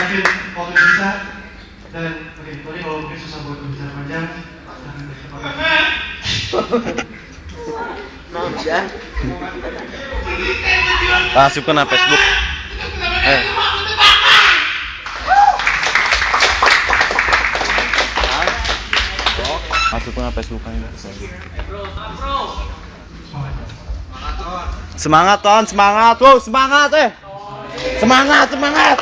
yakin waktu bisa. Dan oke, sorry kalau mungkin susah buat berbicara panjang. Masuk ke Facebook. Masuk ke Facebook ini. Semangat Ton, semangat. Wow, semangat Semangat, semangat.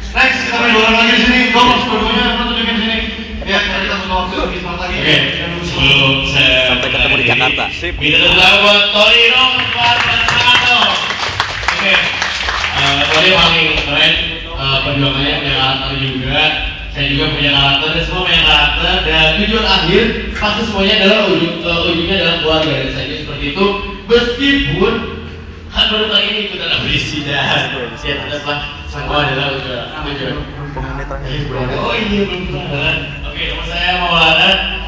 Next, kita main bola lagi di sini. Golos dua-duanya, tunjukin di sini. Ya, kita butuh waktu lebih cepat lagi. Oke, sebelum saya Sampai ketemu di Jakarta. Sip. Kita tepuk buat Torino Marcano. Oke, Torino paling keren perjuangannya punya karakter juga. Saya juga punya karakter dan semua punya karakter dan tujuan akhir pasti semuanya adalah ujungnya adalah keluarga dan saja seperti itu. Meskipun kan baru kali ini kita dalam berisi dan ya tetaplah semua adalah tujuan. Oh iya belum pernah. Oke, nama saya Maulana.